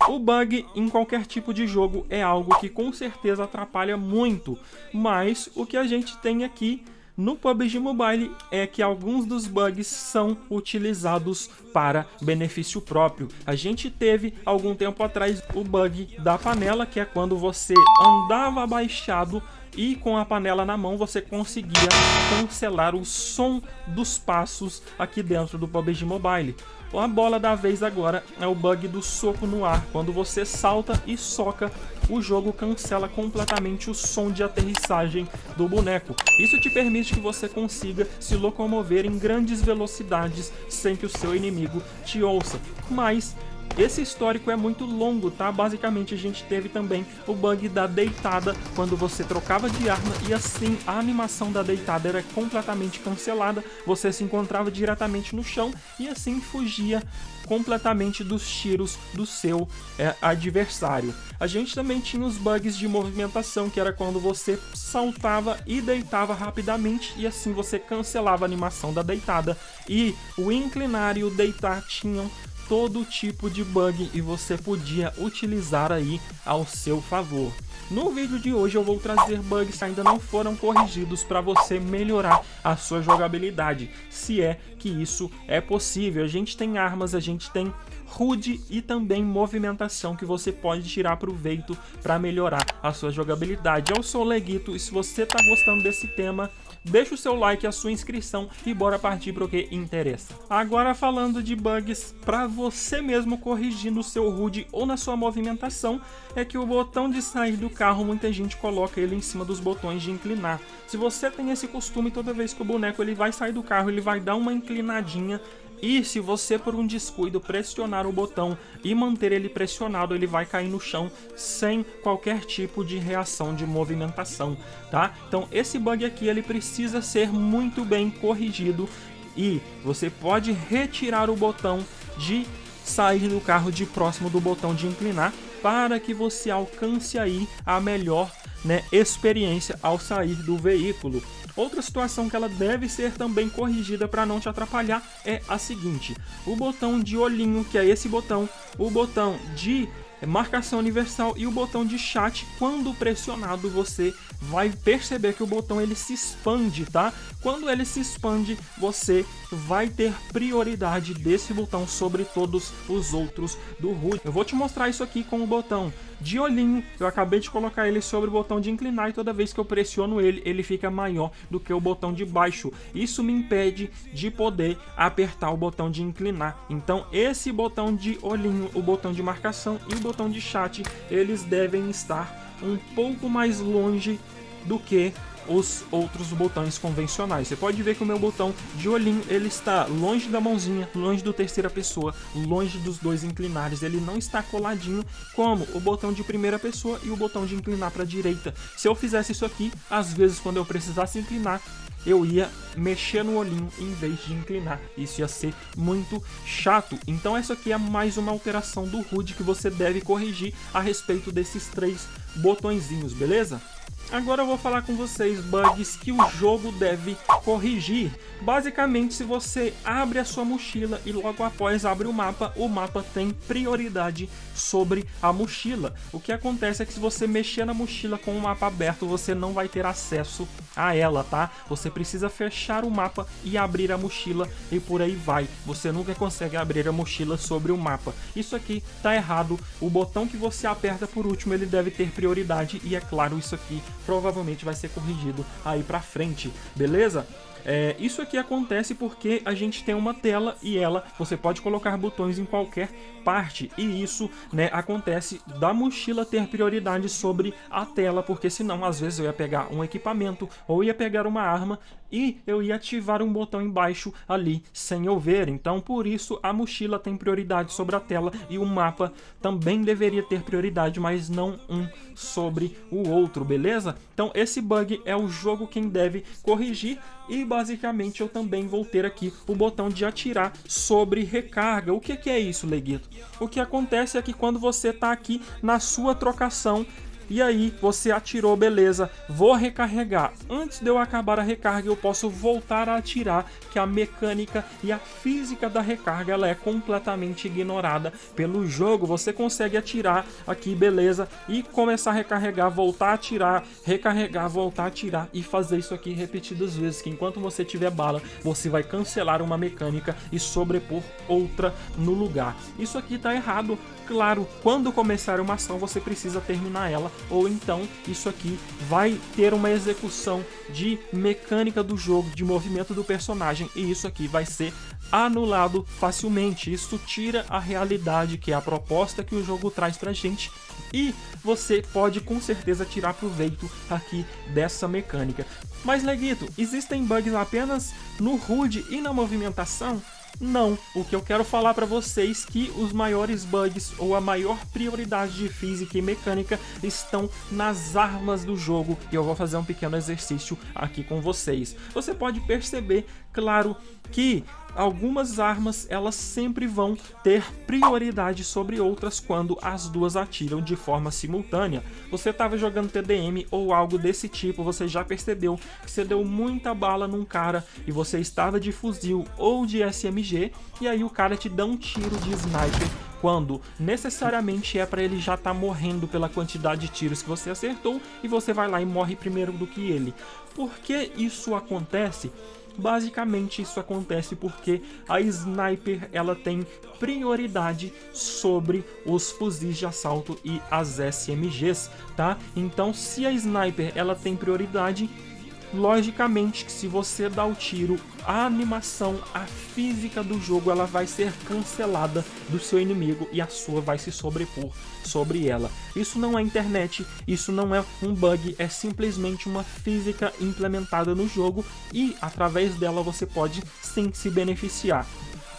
O bug em qualquer tipo de jogo é algo que com certeza atrapalha muito, mas o que a gente tem aqui no PUBG Mobile é que alguns dos bugs são utilizados para benefício próprio. A gente teve algum tempo atrás o bug da panela, que é quando você andava abaixado e com a panela na mão você conseguia cancelar o som dos passos aqui dentro do PUBG Mobile. A bola da vez agora é o bug do soco no ar. Quando você salta e soca, o jogo cancela completamente o som de aterrissagem do boneco. Isso te permite que você consiga se locomover em grandes velocidades sem que o seu inimigo te ouça. Mas esse histórico é muito longo, tá? Basicamente a gente teve também o bug da deitada, quando você trocava de arma e assim a animação da deitada era completamente cancelada, você se encontrava diretamente no chão e assim fugia completamente dos tiros do seu adversário. A gente também tinha os bugs de movimentação, que era quando você saltava e deitava rapidamente e assim você cancelava a animação da deitada, e o inclinar e o deitar tinham todo tipo de bug e você podia utilizar aí ao seu favor. No vídeo de hoje eu vou trazer bugs que ainda não foram corrigidos para você melhorar a sua jogabilidade, se é que isso é possível. A gente tem armas, a gente tem HUD e também movimentação que você pode tirar proveito para melhorar a sua jogabilidade. Eu sou o Leguito e se você está gostando desse tema, deixa o seu like, a sua inscrição e bora partir para o que interessa. Agora falando de bugs para você mesmo corrigir no seu HUD ou na sua movimentação, é que o botão de sair do carro, muita gente coloca ele em cima dos botões de inclinar. Se você tem esse costume, toda vez que o boneco ele vai sair do carro, ele vai dar uma inclinadinha. E se você por um descuido pressionar o botão e manter ele pressionado, ele vai cair no chão sem qualquer tipo de reação de movimentação, tá? Então esse bug aqui ele precisa ser muito bem corrigido e você pode retirar o botão de sair do carro de próximo do botão de inclinar para que você alcance aí a melhor experiência ao sair do veículo. Outra situação que ela deve ser também corrigida para não te atrapalhar é a seguinte: o botão de olhinho, que é esse botão, o botão de marcação universal e o botão de chat, quando pressionado você vai perceber que o botão ele se expande, tá? Quando ele se expande, você vai ter prioridade desse botão sobre todos os outros do HUD. Eu vou te mostrar isso aqui com o botão de olhinho. Eu acabei de colocar ele sobre o botão de inclinar e toda vez que eu pressiono ele, ele fica maior do que o botão de baixo. Isso me impede de poder apertar o botão de inclinar. Então esse botão de olhinho, o botão de marcação e o botão de chat, eles devem estar um pouco mais longe do que os outros botões convencionais. Você pode ver que o meu botão de olhinho ele está longe da mãozinha, longe do terceira pessoa, longe dos dois inclinares. Ele não está coladinho como o botão de primeira pessoa e o botão de inclinar para a direita. Se eu fizesse isso aqui, às vezes quando eu precisasse inclinar, eu ia mexer no olhinho em vez de inclinar. Isso ia ser muito chato. Então essa aqui é mais uma alteração do HUD que você deve corrigir a respeito desses três botõezinhos, beleza? Agora eu vou falar com vocês bugs que o jogo deve corrigir. Basicamente, se você abre a sua mochila e logo após abre o mapa tem prioridade sobre a mochila. O que acontece é que se você mexer na mochila com o mapa aberto, você não vai ter acesso a ela, tá? Você precisa fechar o mapa e abrir a mochila e por aí vai. Você nunca consegue abrir a mochila sobre o mapa. Isso aqui tá errado. O botão que você aperta por último, ele deve ter prioridade e é claro, isso aqui provavelmente vai ser corrigido aí pra frente, beleza? Isso aqui acontece porque a gente tem uma tela e você pode colocar botões em qualquer parte e isso acontece da mochila ter prioridade sobre a tela, porque senão às vezes eu ia pegar um equipamento ou ia pegar uma arma e eu ia ativar um botão embaixo ali sem eu ver. Então por isso a mochila tem prioridade sobre a tela e o mapa também deveria ter prioridade, mas não um sobre o outro, beleza? Então esse bug é o jogo quem deve corrigir. E basicamente eu também vou ter aqui o botão de atirar sobre recarga. O que é isso, Leguito? O que acontece é que quando você está aqui na sua trocação e aí você atirou, beleza, vou recarregar. Antes de eu acabar a recarga eu posso voltar a atirar, que a mecânica e a física da recarga ela é completamente ignorada pelo jogo. Você consegue atirar aqui, beleza, e começar a recarregar, voltar a atirar, recarregar, voltar a atirar e fazer isso aqui repetidas vezes, que enquanto você tiver bala, você vai cancelar uma mecânica e sobrepor outra no lugar. Isso aqui tá errado. Claro, quando começar uma ação você precisa terminar ela, ou então isso aqui vai ter uma execução de mecânica do jogo, de movimento do personagem, e isso aqui vai ser anulado facilmente. Isso tira a realidade, que é a proposta que o jogo traz pra gente, e você pode com certeza tirar proveito aqui dessa mecânica. Mas Leguito, existem bugs apenas no HUD e na movimentação? Não, o que eu quero falar para vocês é que os maiores bugs ou a maior prioridade de física e mecânica estão nas armas do jogo, e eu vou fazer um pequeno exercício aqui com vocês. Você pode perceber, claro, que algumas armas elas sempre vão ter prioridade sobre outras quando as duas atiram de forma simultânea. Você estava jogando TDM ou algo desse tipo, você já percebeu que você deu muita bala num cara e você estava de fuzil ou de SMG, e aí o cara te dá um tiro de sniper, quando necessariamente é para ele já estar morrendo pela quantidade de tiros que você acertou, e você vai lá e morre primeiro do que ele. Por que isso acontece? Basicamente isso acontece porque a sniper ela tem prioridade sobre os fuzis de assalto e as SMGs, tá? Então se a sniper ela tem prioridade, logicamente que se você dá o tiro, a animação, a física do jogo ela vai ser cancelada do seu inimigo e a sua vai se sobrepor sobre ela. Isso não é internet, isso não é um bug, é simplesmente uma física implementada no jogo, e através dela você pode sim se beneficiar.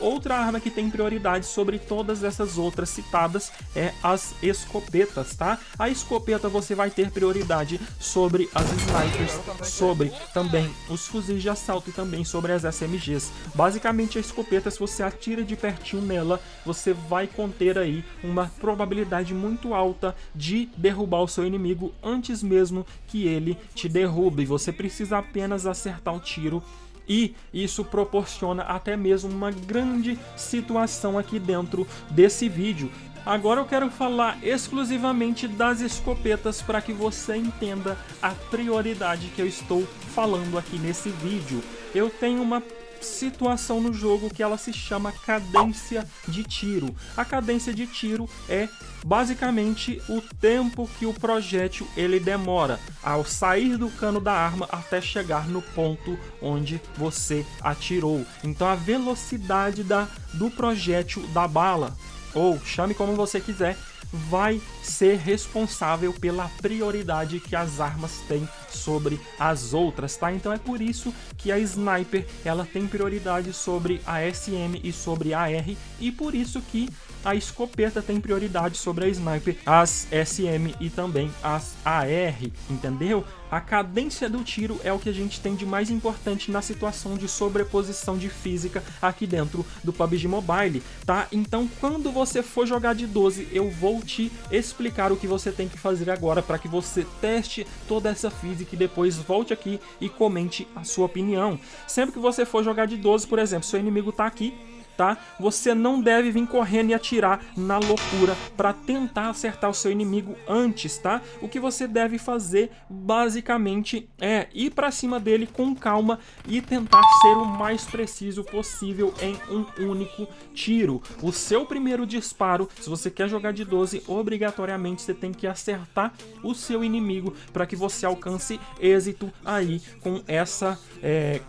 Outra arma que tem prioridade sobre todas essas outras citadas é as escopetas, tá? A escopeta você vai ter prioridade sobre as snipers, sobre também os fuzis de assalto e também sobre as SMGs. Basicamente a escopeta, se você atira de pertinho nela, você vai conter aí uma probabilidade muito alta de derrubar o seu inimigo antes mesmo que ele te derrube. Você precisa apenas acertar o tiro, e isso proporciona até mesmo uma grande situação aqui dentro desse vídeo. Agora eu quero falar exclusivamente das escopetas para que você entenda a prioridade que eu estou falando aqui nesse vídeo. Eu tenho uma situação no jogo que ela se chama cadência de tiro. A cadência de tiro é basicamente o tempo que o projétil ele demora ao sair do cano da arma até chegar no ponto onde você atirou. Então a velocidade do projétil da bala, ou chame como você quiser, vai ser responsável pela prioridade que as armas têm sobre as outras, tá? Então é por isso que a sniper ela tem prioridade sobre a SM e sobre a AR, e por isso que a escopeta tem prioridade sobre a sniper, as SM e também as AR, entendeu? A cadência do tiro é o que a gente tem de mais importante na situação de sobreposição de física aqui dentro do PUBG Mobile, tá? Então quando você for jogar de 12, eu vou te explicar o que você tem que fazer agora para que você teste toda essa física e depois volte aqui e comente a sua opinião. Sempre que você for jogar de 12, por exemplo, seu inimigo tá aqui, tá? Você não deve vir correndo e atirar na loucura para tentar acertar o seu inimigo antes, tá? O que você deve fazer basicamente é ir para cima dele com calma e tentar ser o mais preciso possível em um único tiro. O seu primeiro disparo, se você quer jogar de 12, obrigatoriamente você tem que acertar o seu inimigo para que você alcance êxito aí com essa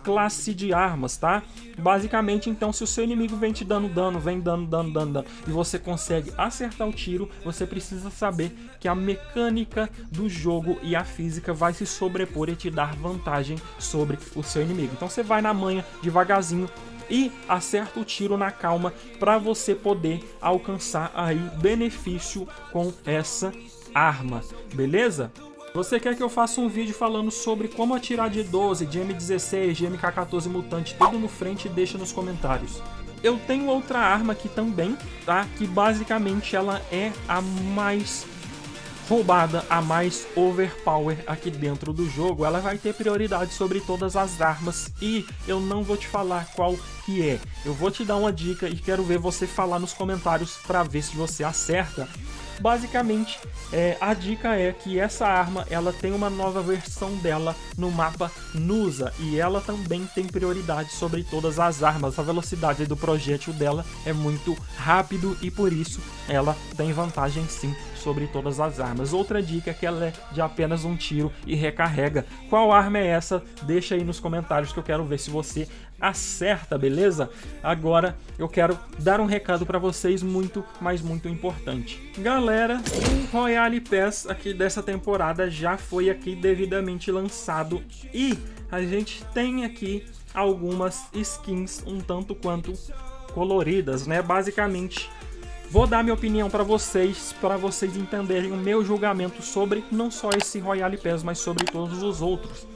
classe de armas, tá? Basicamente, então, se o seu inimigo vem te dando dano, vem dando dano, e você consegue acertar o tiro, você precisa saber que a mecânica do jogo e a física vai se sobrepor e te dar vantagem sobre o seu inimigo. Então você vai na manha, devagarzinho, e acerta o tiro na calma para você poder alcançar aí benefício com essa arma, beleza? Você quer que eu faça um vídeo falando sobre como atirar de 12, de M16, de MK14 mutante, tudo no frente? Deixa nos comentários. Eu tenho outra arma aqui também, tá? Que basicamente ela é a mais roubada, a mais overpower aqui dentro do jogo, ela vai ter prioridade sobre todas as armas e eu não vou te falar qual que é. Eu vou te dar uma dica e quero ver você falar nos comentários para ver se você acerta. Basicamente, a dica é que essa arma ela tem uma nova versão dela no mapa Nusa e ela também tem prioridade sobre todas as armas. A velocidade do projétil dela é muito rápido e por isso ela tem vantagem sim sobre todas as armas. Outra dica é que ela é de apenas um tiro e recarrega. Qual arma é essa? Deixa aí nos comentários que eu quero ver se você acerta, beleza? Agora eu quero dar um recado para vocês muito, mas muito importante. Galera, o Royale Pass aqui dessa temporada já foi aqui devidamente lançado e a gente tem aqui algumas skins um tanto quanto coloridas, né? Basicamente, vou dar minha opinião para vocês entenderem o meu julgamento sobre não só esse Royale Pass, mas sobre todos os outros.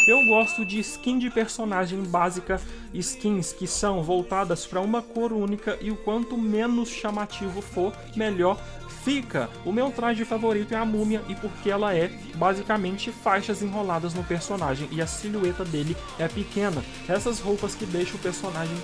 Eu gosto de skin de personagem básica, skins que são voltadas para uma cor única e o quanto menos chamativo for, melhor fica. O meu traje favorito é a múmia e porque ela é basicamente faixas enroladas no personagem e a silhueta dele é pequena. Essas roupas que deixam o personagem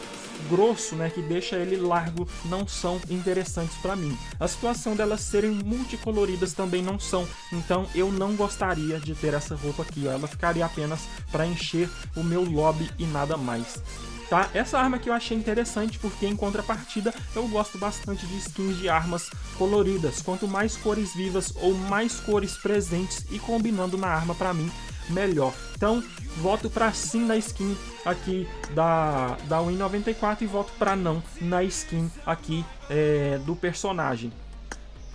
grosso, né, que deixa ele largo, não são interessantes para mim. A situação delas serem multicoloridas também não são, então eu não gostaria de ter essa roupa aqui, ó. Ela ficaria apenas para encher o meu lobby e nada mais. Tá? Essa arma que eu achei interessante porque em contrapartida eu gosto bastante de skins de armas coloridas. Quanto mais cores vivas ou mais cores presentes e combinando na arma para mim, melhor. Então, voto para sim na skin aqui da Win94 e voto para não na skin aqui do personagem.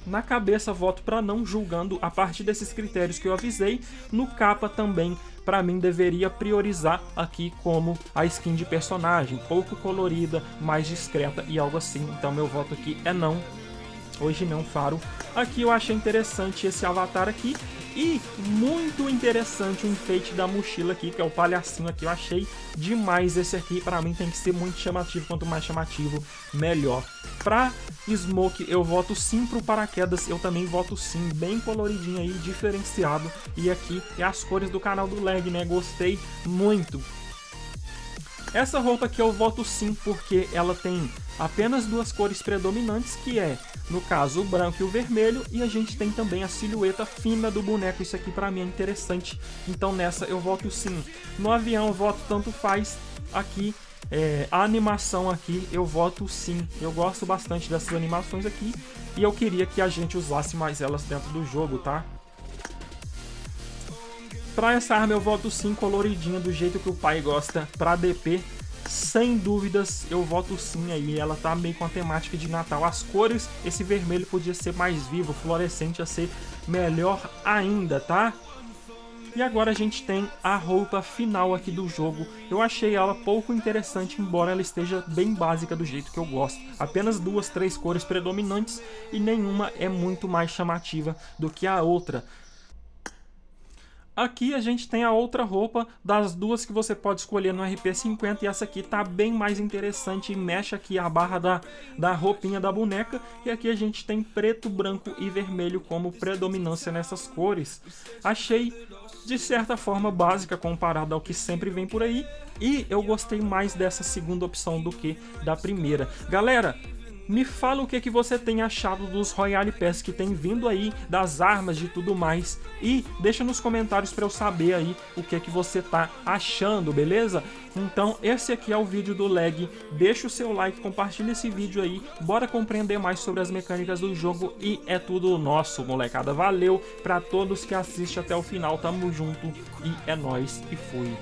Na cabeça, voto para não, julgando a partir desses critérios que eu avisei. No capa também, para mim, deveria priorizar aqui como a skin de personagem, pouco colorida, mais discreta e algo assim. Então meu voto aqui é não. Hoje não, Faro. Aqui eu achei interessante esse avatar aqui. E muito interessante o enfeite da mochila aqui, que é o palhacinho aqui. Eu achei demais esse aqui. Pra mim tem que ser muito chamativo. Quanto mais chamativo, melhor. Pra Smoke, eu voto sim pro paraquedas. Eu também voto sim. Bem coloridinho aí, diferenciado. E aqui é as cores do canal do Leg, né? Gostei muito. Essa roupa aqui eu voto sim, porque ela tem apenas duas cores predominantes, que é, no caso, o branco e o vermelho, e a gente tem também a silhueta fina do boneco. Isso aqui pra mim é interessante, então nessa eu voto sim. No avião eu voto tanto faz. Aqui, a animação aqui eu voto sim. Eu gosto bastante dessas animações aqui, e eu queria que a gente usasse mais elas dentro do jogo, tá? Pra essa arma eu voto sim, coloridinha, do jeito que o pai gosta. Pra DP, sem dúvidas, eu voto sim aí. Ela tá meio com a temática de Natal. As cores, esse vermelho podia ser mais vivo, fluorescente ia ser melhor ainda, tá? E agora a gente tem a roupa final aqui do jogo. Eu achei ela pouco interessante, embora ela esteja bem básica do jeito que eu gosto. Apenas duas, três cores predominantes e nenhuma é muito mais chamativa do que a outra. Aqui a gente tem a outra roupa das duas que você pode escolher no RP50 e essa aqui tá bem mais interessante e mexe aqui a barra da roupinha da boneca. E aqui a gente tem preto, branco e vermelho como predominância nessas cores. Achei de certa forma básica comparado ao que sempre vem por aí e eu gostei mais dessa segunda opção do que da primeira. Galera, me fala o que você tem achado dos Royale Pass que tem vindo aí, das armas, de tudo mais. E deixa nos comentários para eu saber aí o que você tá achando, beleza? Então esse aqui é o vídeo do Leg. Deixa o seu like, compartilha esse vídeo aí. Bora compreender mais sobre as mecânicas do jogo e é tudo nosso, molecada. Valeu pra todos que assistem até o final, tamo junto e é nóis e fui.